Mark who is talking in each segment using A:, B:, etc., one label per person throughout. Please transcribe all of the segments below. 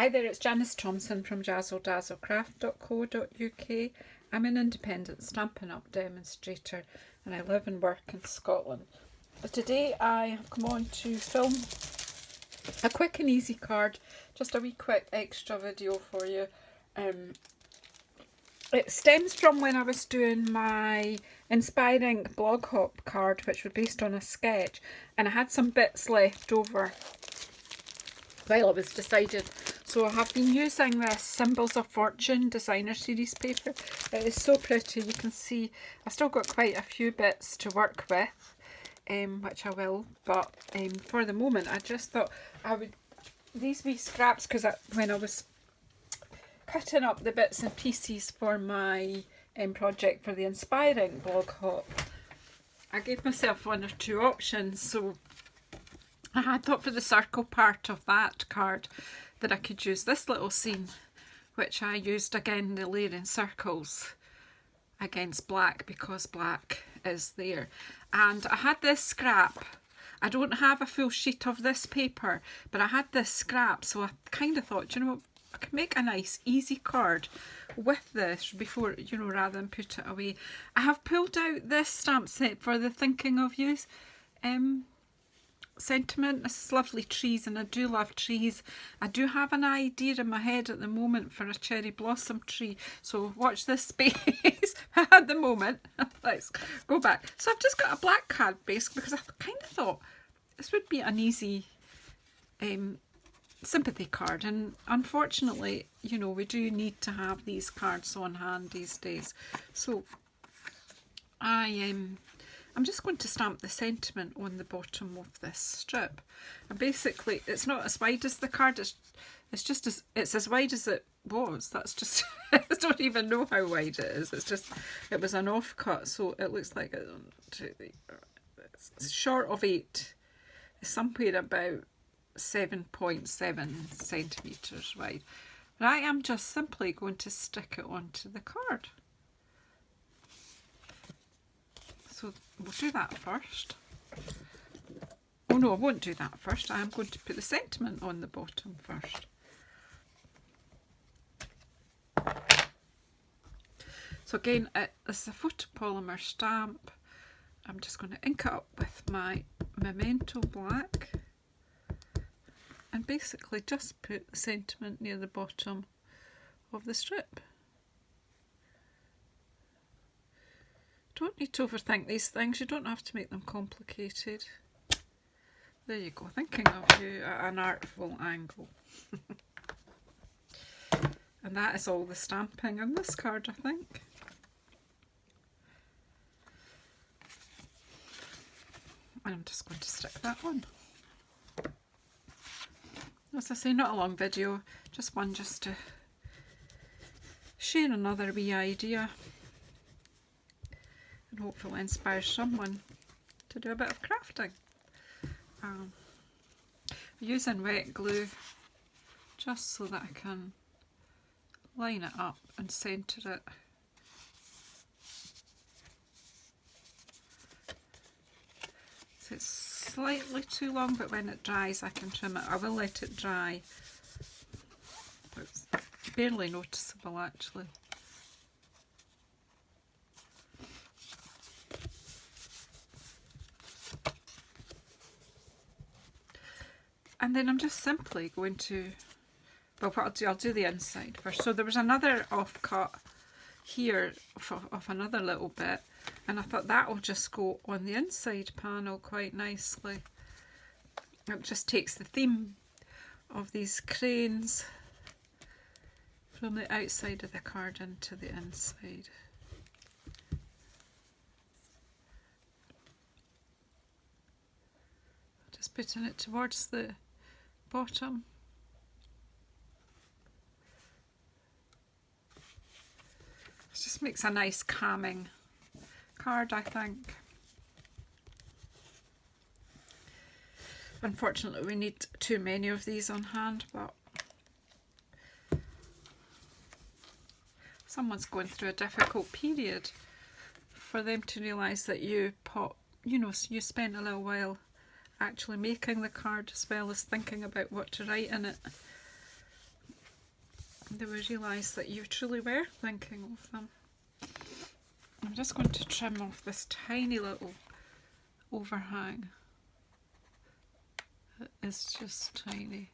A: Hi there, it's Janice Thompson from JazzleDazzleCraft.co.uk. I'm an independent Stampin' Up! Demonstrator and I live and work in Scotland. But today I have come on to film a quick and easy card, just a wee quick extra video for you. It stems from when I was doing my inspiring blog hop card, which was based on a sketch, and I had some bits left over while I was deciding. So I have been using this Symbols of Fortune designer series paper. It is so pretty. You can see I've still got quite a few bits to work with, which I will, but for the moment I just thought I would, these wee scraps, because when I was cutting up the bits and pieces for my project for the inspiring blog hop, I gave myself one or two options. So I had thought for the circle part of that card that I could use this little scene, which I used again the layering circles against black because black is there. And I had this scrap. I don't have a full sheet of this paper, but I had this scrap, so I kind of thought, you know what, I can make a nice easy card with this before, you know, rather than put it away. I have pulled out this stamp set for the Thinking of You's sentiment. This is lovely trees, and I do love trees. I do have an idea in my head at the moment for a cherry blossom tree, so watch this space at the moment. Let's go back. So I've just got a black card base because I kind of thought this would be an easy sympathy card, and unfortunately, you know, we do need to have these cards on hand these days. So I'm just going to stamp the sentiment on the bottom of this strip, and basically it's not as wide as the card, it's just it's as wide as it was. That's just I don't even know how wide it is. It's just, it was an offcut, so it looks like it's short of 8. It's somewhere about 7.7 centimetres wide. But I am just simply going to stick it onto the card. So we'll do that first. Oh no, I won't do that first. I am going to put the sentiment on the bottom first. So again, it's a photopolymer stamp. I'm just going to ink it up with my Memento Black and basically just put the sentiment near the bottom of the strip. Don't need to overthink these things. You don't have to make them complicated. There you go. Thinking of you at an artful angle. And that is all the stamping on this card, I think. And I'm just going to stick that on. As I say, not a long video, just one just to share another wee idea and hopefully inspire someone to do a bit of crafting. Using wet glue just so that I can line it up and centre it. So it's slightly too long, but when it dries I can trim it. I will let it dry. It's barely noticeable actually. And then I'm just simply going to, well, what I'll do the inside first. So there was another offcut here of another little bit, and I thought that will just go on the inside panel quite nicely. It just takes the theme of these cranes from the outside of the card into the inside. Just putting it towards the bottom. It just makes a nice calming card, I think. Unfortunately we need too many of these on hand, but someone's going through a difficult period for them to realise that you spent a little while actually making the card as well as thinking about what to write in it. they will realise that you truly were thinking of them. I'm just going to trim off this tiny little overhang. It is just tiny.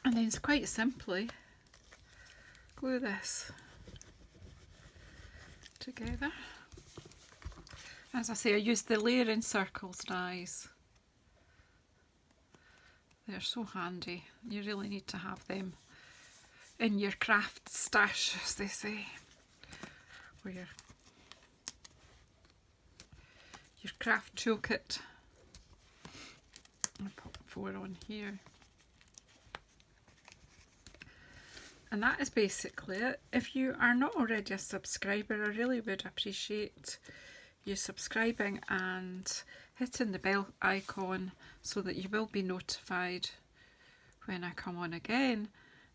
A: And then quite simply glue this together. As I say, I use the layering circles dies. They're so handy. You really need to have them in your craft stash, as they say, or your craft toolkit. I'll pop 4 on here. And that is basically it. If you are not already a subscriber, I really would appreciate you subscribing and hitting the bell icon so that you will be notified when I come on again.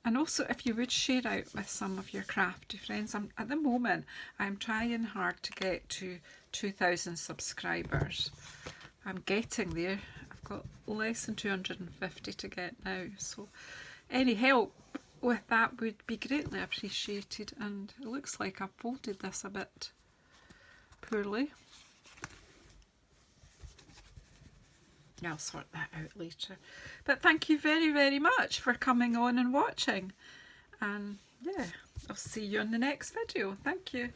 A: And also, if you would share out with some of your crafty friends. At the moment, I'm trying hard to get to 2,000 subscribers. I'm getting there. I've got less than 250 to get now. So any help with that would be greatly appreciated. And it looks like I've folded this a bit poorly. I'll sort that out later. But thank you very, very much for coming on and watching. And yeah, I'll see you on the next video. Thank you.